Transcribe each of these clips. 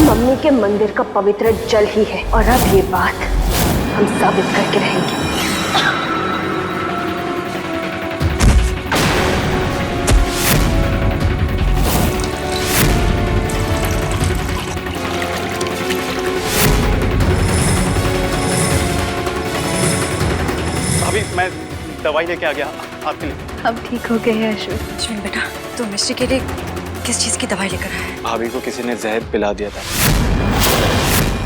Mummy के मंदिर का पवित्र जल ही है, और अब ये बात हम साबित करके रहेंगे। अभी मैं दवाई लेके आ गया आपके लिए। अब ठीक हो गए हैं अश्विन। अश्विन बेटा, तू मिश्री के लिए किस चीज की दवाई लेकर आया है? भाभी को किसी ने जहर पिला दिया था।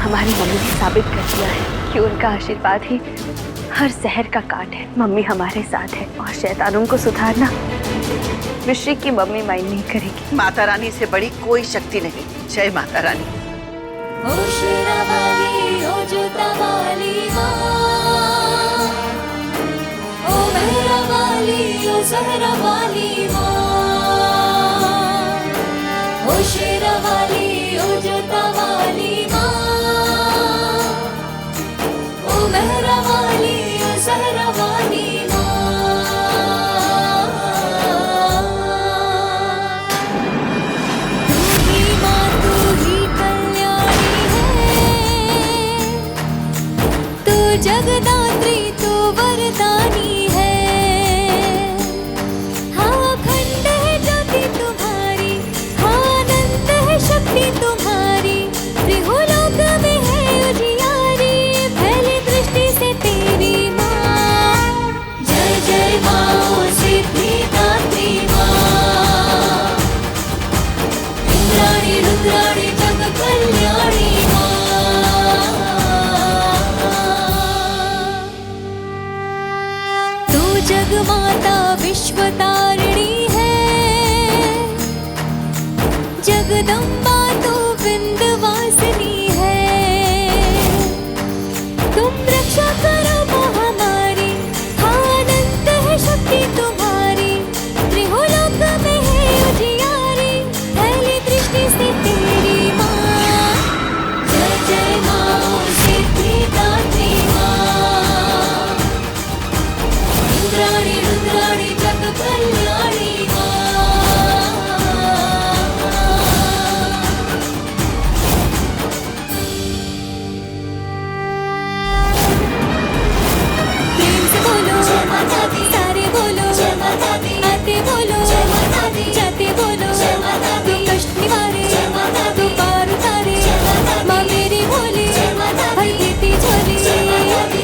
हमारी मम्मी ने साबित कर दिया है कि उनका आशीर्वाद ही हर जहर का काट है। मम्मी हमारे साथ है और शैतानों को सुधारना मिश्री की मम्मी माइंड नहीं करेगी। माता रानी से बड़ी कोई शक्ति नहीं। जय माता रानी। ओ शेरा वाली, ओ जोता वाली माँ, ओ मेहरा वाली, ओ जहरा वाली माँ, ओ शेरा वाली, ओ जोता वाली माँ, ओ मेहरा वाली, ओ जहरा वाली माँ। तू ही माँ, तू ही कल्याणी है, तू जगदात्री, तू वरदानी है। हाँ खंड है ज्योति तुम्हारी, हाँ अनंत है शक्ति तुम्हारी, त्रिलोक में है उजियारी, फैली दृष्टि से तेरी माँ। जय जय माँ सिद्धिदात्री माँ, इंद्राणी रुद्राणी जग कल्याणी माँ। तू जगमाता विश्वतारिणी है, जगदम्बा तू विंध्यवासिनी है। तुम रक्षा करो महामारी, हाँ अनंत है शक्ति तुम्हारी, त्रिलोक में है उजियारी, फैली दृष्टि से तेरी माँ। जय जय माँ सिद्धिदात्री माँ, इंद्राणी रुद्राणी जग कल्याणी माँ। प्रेम से बोलो जय माता दी, सारे बोलो जय माता दी, आते बोलो जय माता दी, जाते बोलो जय माता दी, तू कष्ट निवारे जय माता दी, तू पार उतारे जय माता दी, माँ मेरी भोली जय माता दी, हर देती झोली जय माता दी।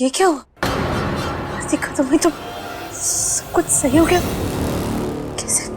ये क्या हुआ? आरती खत्म हुई तो सब कुछ सही हो गया? कैसे?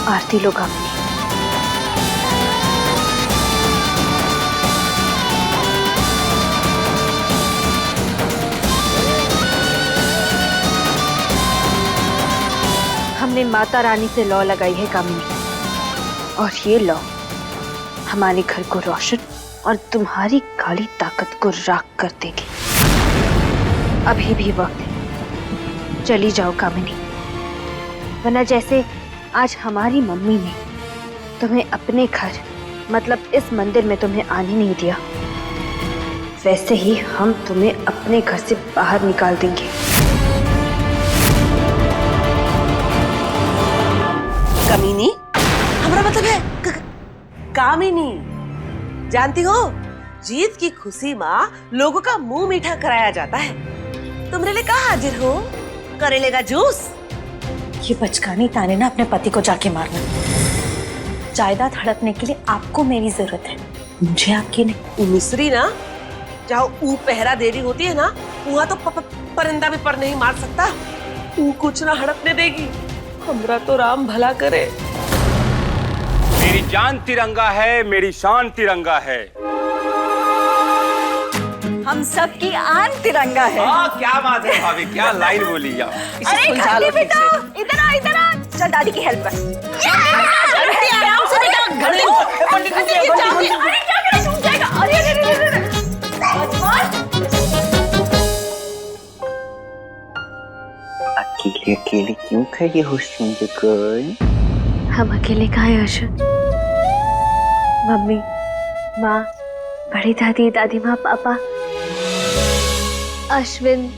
आरती लो कामिनी। हमने माता रानी से लौ लगाई है कामिनी, और ये लौ हमारे घर को रोशन और तुम्हारी काली ताकत को राख कर देगी। अभी भी वक्त है, चली जाओ कामिनी, वरना जैसे आज हमारी मम्मी ने तुम्हें अपने घर मतलब इस मंदिर में तुम्हें आने नहीं दिया, वैसे ही हम तुम्हें अपने घर से बाहर निकाल देंगे। कमीनी, हमारा मतलब है कामिनी। जानती हो, जीत की खुशी माँ लोगों का मुंह मीठा कराया जाता है। तुम मेरे लिए कहाँ हाजिर हो? करेले का जूस? ये बचकानी ताने ना अपने पति को जाके मारना। जायदाद हड़पने के लिए आपको मेरी जरूरत है, मुझे आपकी नहीं। मिस्री ना जहाँ ऊ पहरा दे रही होती है ना, वहाँ तो परिंदा भी पर नहीं मार सकता। ऊ कुछ ना हड़पने देगी। हमरा तो राम भला करे। मेरी जान तिरंगा है, मेरी शान तिरंगा है। हम सब की आन तिरंगा है। क्या बात है भाभी, क्या लाइन बोली आप। अरे घंटी बेटा, इधर आ इधर आ। चल दादी की हेल्प कर। आराम से बेटा, घंटी अरे क्या करे, टूट जाएगा। अरे अरे अरे अकेले अकेले क्यों खड़ी हो सुंदर? हम अकेले कहाँ हैं अर्जुन? मम्मी, माँ, बड़ी दादी, दादी माँ, पापा, अश्विन,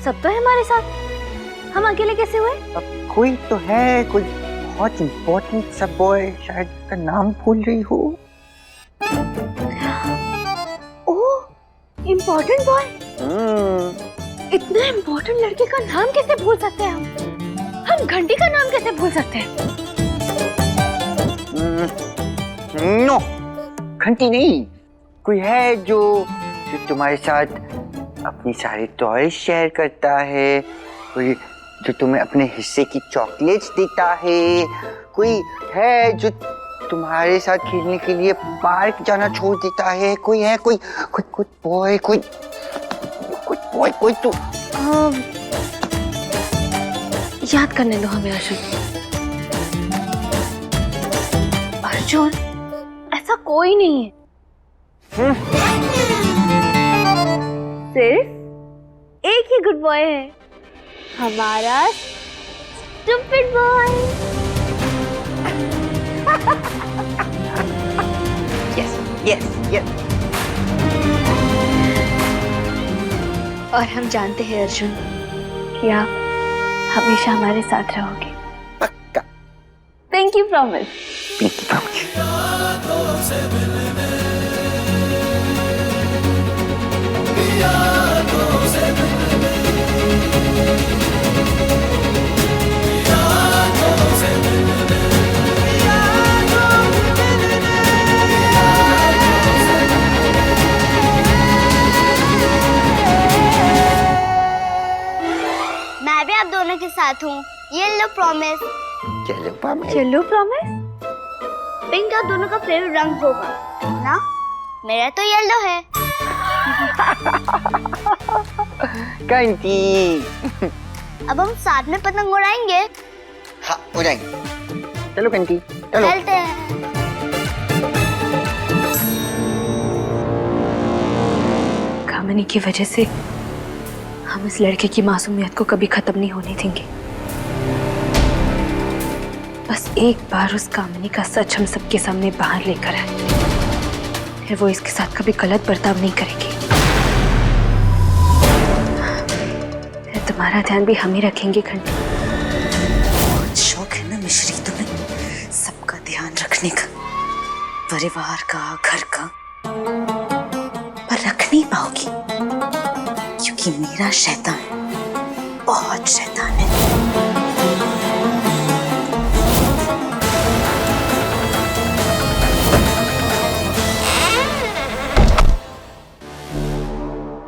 सब तो है हमारे साथ। हम अकेले कैसे हुए? अब कोई तो है, कोई बहुत इम्पोर्टेंट सा बॉय, शायद उसका नाम भूल रही हो। ओह, इम्पोर्टेंट बॉय। इतना इम्पोर्टेंट लड़के का नाम कैसे भूल सकते हैं हम? हम घंटी का नाम कैसे भूल सकते हैं? नो, घंटी नहीं। कोई है जो तुम्हारे साथ अपनी सारी टॉयज शेयर करता है, कोई जो तुम्हें अपने हिस्से की चॉकलेट्स देता है, कोई है जो तुम्हारे साथ खेलने के लिए पार्क जाना छोड़ देता है, कोई है, कोई बॉय, कोई तो याद करने दो हमें अर्जुन। अर्जुन, ऐसा कोई नहीं है। सिर्फ एक ही गुड बॉय है, हमारा stupid boy. Yes yes yes. और हम जानते हैं अर्जुन कि आप हमेशा हमारे साथ रहोगे। पक्का। Pinky promise. Pinky promise. मैं भी आप दोनों के साथ हूँ। ये लो प्रॉमिस। चलो प्रॉमिस। चलो प्रॉमिस। पिंक आप दोनों का फेवरेट रंग होगा ना? मेरा तो येलो है। घंटी। अब हम साथ में पतंग उड़ाएंगे। हाँ उड़ाएंगे। चलो घंटी चलो। चलते हैं। कामिनी की वजह से हम इस लड़के की मासूमियत को कभी खत्म नहीं होने देंगे। बस एक बार उस कामिनी का सच हम सबके सामने बाहर लेकर आए, फिर वो इसके साथ कभी गलत बर्ताव नहीं करेगी। फिर तुम्हारा ध्यान भी हम ही रखेंगे घंटी। बहुत शौक है ना मिश्री तुम्हें सबका ध्यान रखने का, परिवार का, घर का, पर रख नहीं पाओगी क्योंकि मेरा शैतान बहुत शैतान है।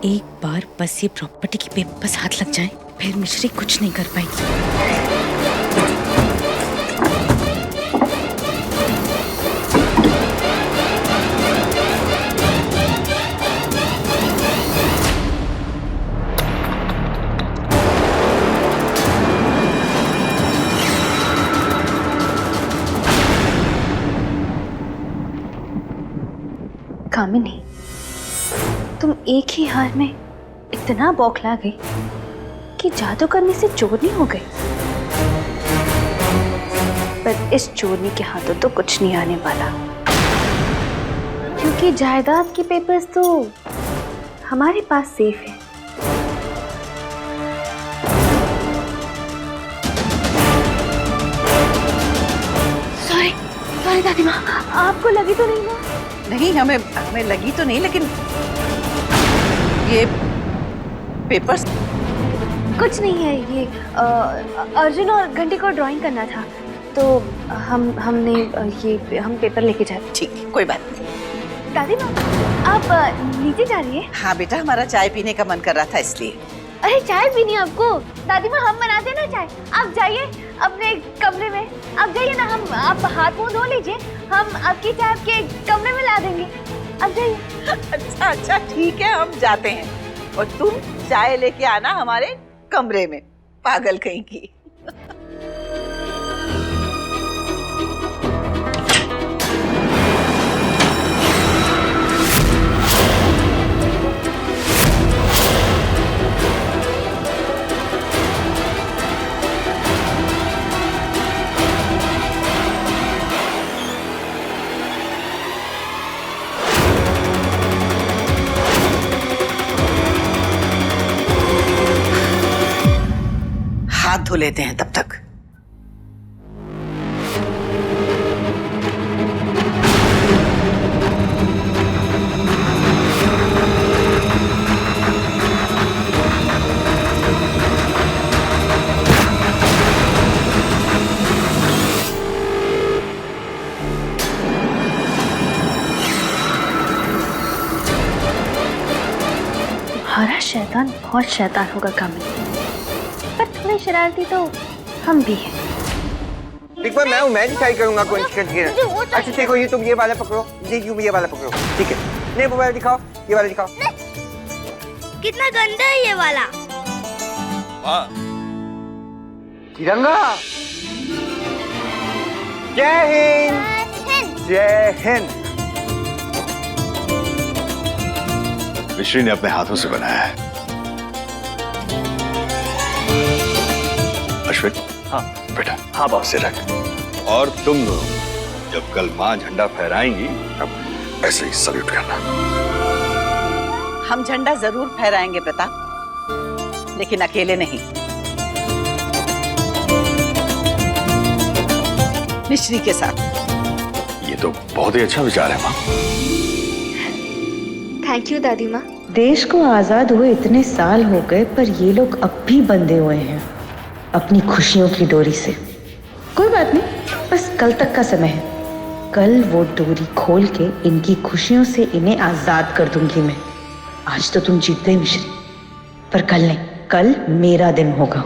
एक बार बस ये प्रॉपर्टी के पेपर्स हाथ लग जाए, फिर मिश्री कुछ नहीं कर पाएगी। कामिनी, तुम एक ही हार में इतना बौखला गई कि जादू करने से चोरनी हो गई। पर इस चोरनी के हाथों तो कुछ नहीं आने वाला, क्योंकि जायदाद के पेपर्स तो हमारे पास सेफ है। सॉरी सॉरी दादी माँ, आपको लगी तो नहीं ना? नहीं, हमें लगी तो नहीं, लेकिन ये पेपर्स कुछ नहीं है। ये अर्जुन और घंटी को ड्राइंग करना था, तो हमने हम पेपर लेके जाए। ठीक है, कोई बात नहीं। दादी माँ, आप नीचे जा रही है? हाँ बेटा, हमारा चाय पीने का मन कर रहा था इसलिए। अरे चाय पीनी है आपको? दादी माँ हम बनाते ना चाय, आप जाइए अपने कमरे में, आप जाइए ना, हम आप हाथ मुंह धो लीजिए, हम आपकी चाय आपके कमरे में ला देंगे, आप जाइए। अच्छा अच्छा ठीक है, हम जाते हैं और तुम चाय लेके आना हमारे कमरे में, पागल कहीं की। हाथ धो लेते हैं तब तक। तुम्हारा शैतान बहुत शैतान होगा कामिनी, पर थोड़ी शरारती तो हम भी हैं। एक बार मैं डिसाइड करूंगा कौन सी करती है। अच्छा देखो, ये तुम ये वाला पकड़ो, ये वाला पकड़ो, ठीक है? नहीं वो वाला दिखाओ, ये वाला दिखाओ। कितना गंदा है ये वाला। तिरंगा। जय हिंद। जय हिंद। मिश्री ने अपने हाथों से बनाया है। अश्विन। हाँ बेटा। हाँ बाप से रख। और तुम लोग जब कल माँ झंडा फहराएंगी तब ऐसे ही सल्यूट करना। हम झंडा जरूर फहराएंगे प्रताप, लेकिन अकेले नहीं, मिश्री के साथ। ये तो बहुत ही अच्छा विचार है माँ। थैंक यू दादी माँ। देश को आजाद हुए इतने साल हो गए, पर ये लोग अब भी बंधे हुए हैं अपनी खुशियों की डोरी से। कोई बात नहीं, बस कल तक का समय है। कल वो डोरी खोल के इनकी खुशियों से इन्हें आजाद कर दूंगी मैं। आज तो तुम जीत गई मिश्री, पर कल नहीं, कल मेरा दिन होगा।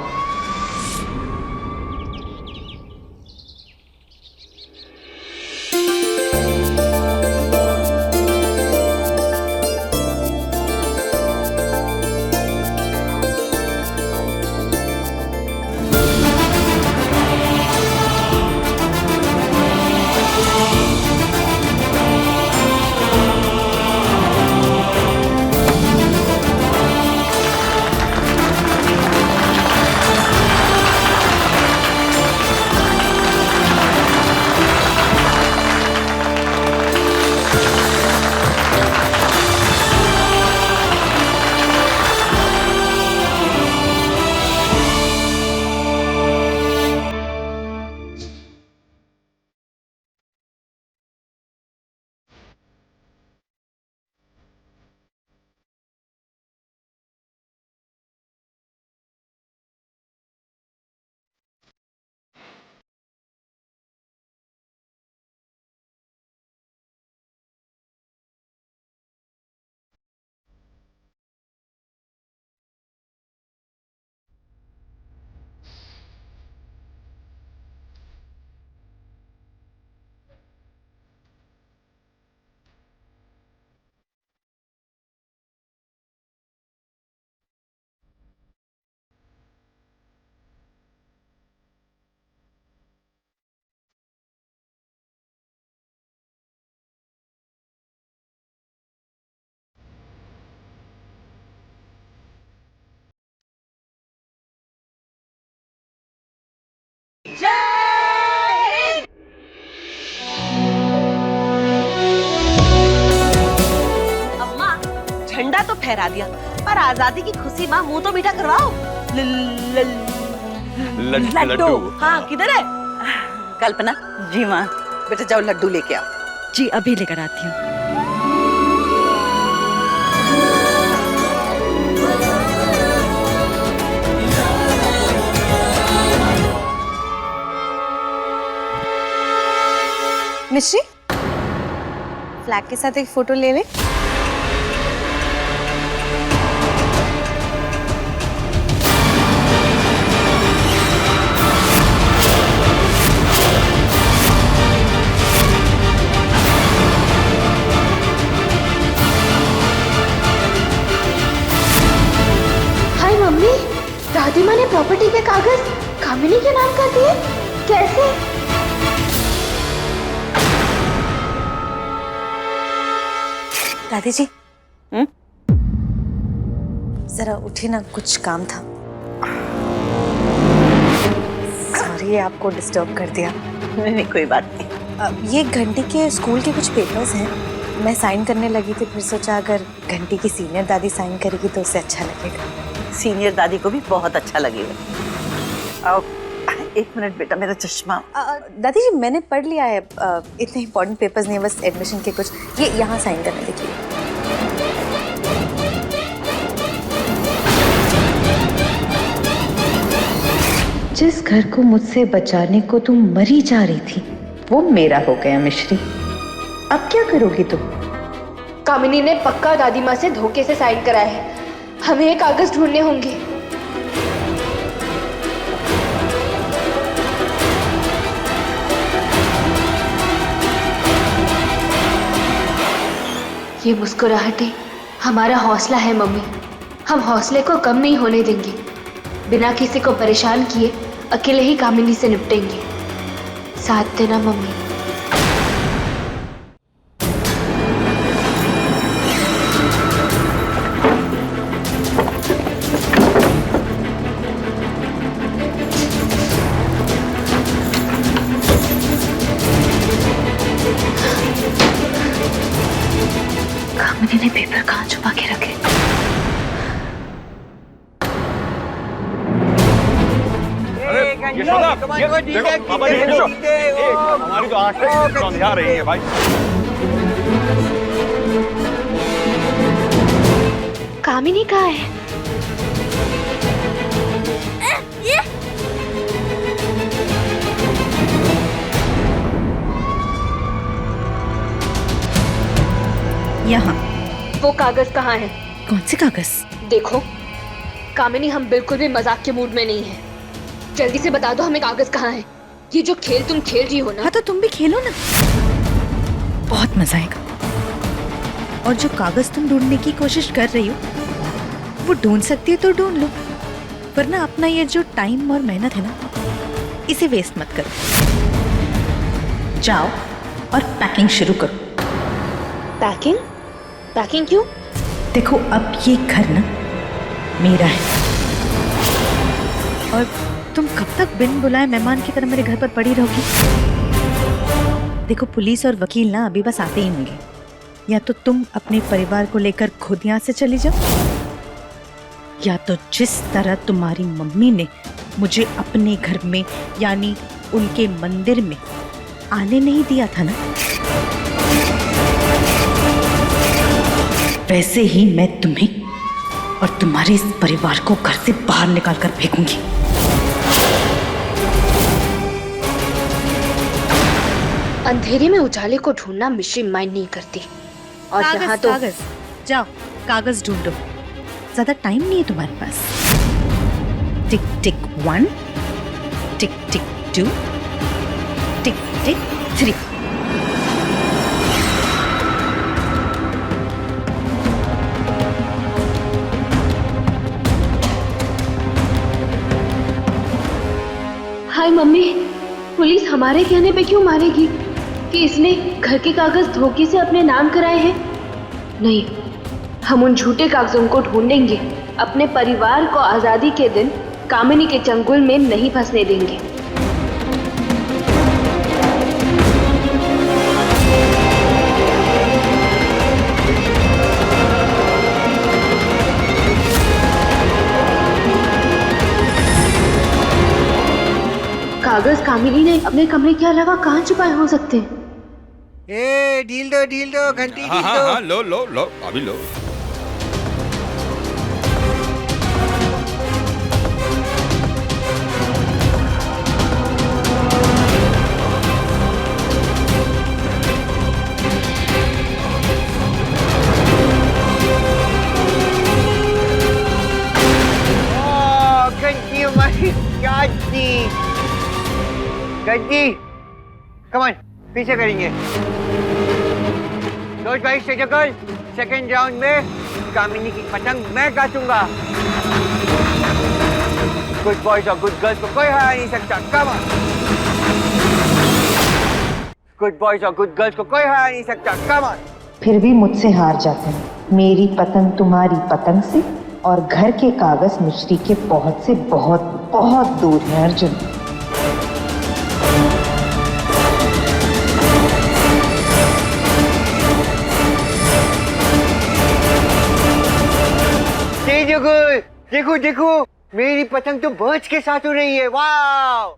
झंडा तो फहरा दिया, पर आजादी की खुशी माँ मुंह तो मीठा करवाओ। लड्डू। हाँ किधर है? कल्पना। जी माँ। बेटा जाओ लड्डू लेके आओ। जी अभी लेकर आती हूँ। मिश्री, फ्लैग के साथ एक फोटो ले ले। हाय मम्मी, दादी माँ ने प्रॉपर्टी के कागज कामिनी के नाम कर दिए। कैसे? दादी जी, जरा उठे ना, कुछ काम था। सॉरी आपको डिस्टर्ब कर दिया। नहीं, कोई बात नहीं। ये घंटी के स्कूल के कुछ पेपर्स हैं, मैं साइन करने लगी थी, फिर सोचा अगर घंटी की सीनियर दादी साइन करेगी तो उससे अच्छा लगेगा। सीनियर दादी को भी बहुत अच्छा लगेगा। एक मिनट बेटा, मेरा चश्मा। दादी जी मैंने पढ़ लिया है, इतने इम्पोर्टेंट पेपर्स नहीं है, बस एडमिशन के कुछ। ये यहाँ साइन करने देखिए। जिस घर को मुझसे बचाने को तुम मरी जा रही थी वो मेरा हो गया मिश्री। अब क्या करोगी तुम? कामिनी ने पक्का दादी माँ से धोखे से साइन कराया है। हमें ये कागज ढूंढने होंगे। ये मुस्कुराहटें हमारा हौसला है मम्मी। हम हौसले को कम नहीं होने देंगे। बिना किसी को परेशान किए अकेले ही कामिनी से निपटेंगे। साथ देना मम्मी। कामिनी ने पेपर कहाँ छुपा के रखे? यशोदा, देखो बाबा जी, हमारी तो आंखें चौंधिया रही है भाई। कामिनी कहाँ है? यहाँ। वो कागज कहाँ है? कौन से कागज? देखो कामिनी, हम बिल्कुल भी मजाक के मूड में नहीं है। जल्दी से बता दो हमें कागज कहाँ है। ये जो खेल तुम खेल रही हो ना। हाँ तो तुम भी खेलो ना, बहुत मजा आएगा। और जो कागज तुम ढूंढने की कोशिश कर रही हो वो ढूंढ सकती है तो ढूंढ लो, वरना अपना ये जो टाइम और मेहनत है ना, इसे वेस्ट मत करो। जाओ और पैकिंग शुरू करो। पैकिंग? पैकिंग क्यों? देखो अब ये घर ना मेरा है, और तुम कब तक बिन बुलाए मेहमान की तरह मेरे घर पर पड़ी रहोगी? देखो पुलिस और वकील ना अभी बस आते ही होंगे। या तो तुम अपने परिवार को लेकर खुद यहाँ से चली जाओ, या तो जिस तरह तुम्हारी मम्मी ने मुझे अपने घर में यानी उनके मंदिर में आने नहीं दिया था ना, वैसे ही मैं तुम्हें और तुम्हारे इस परिवार को घर से बाहर निकाल कर फेंकूंगी। अंधेरे में उजाले को ढूंढना मिश्री माइंड नहीं करती। और यहाँ तो कागज, जाओ कागज ढूंढो, ज्यादा टाइम नहीं है तुम्हारे पास। टिक टिक 1, टिक टिक 2, टिक टिक 3। हाय मम्मी, पुलिस हमारे कहने पे क्यों मारेगी कि इसने घर के कागज धोखे से अपने नाम कराए हैं? नहीं, हम उन झूठे कागजों को ढूंढेंगे। अपने परिवार को आजादी के दिन कामिनी के चंगुल में नहीं फंसने देंगे। कागज कामिनी ने अपने कमरे के अलावा कहाँ छुपाए हो सकते हैं? ढील दो घंटी हाँ हाँ हाँ, लो लो लो, अभी लो। गद्दी गद्दी कमान पीछे करेंगे। रोज भाई शेजगल सेकेंड राउंड में कामिनी की पतंग मैं काटूंगा। गुड बॉयज और गुड गर्ल्स को कोई हरा नहीं सकता। कमान गुड बॉयज और गुड गर्ल्स को कोई हरा नहीं सकता। कमान फिर भी मुझसे हार जाते हैं। मेरी पतंग तुम्हारी पतंग से और घर के कागज मिश्री के बहुत से बहुत बहुत दूर हैं अर्जुन। देखो देखो मेरी पतंग तो बर्ड्स के साथ हो रही है। वाह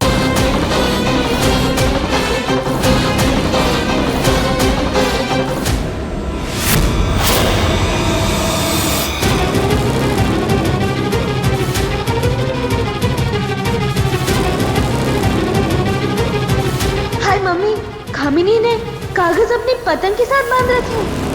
हाय मम्मी, कामिनी ने कागज अपनी पतंग के साथ बांध रखे हैं।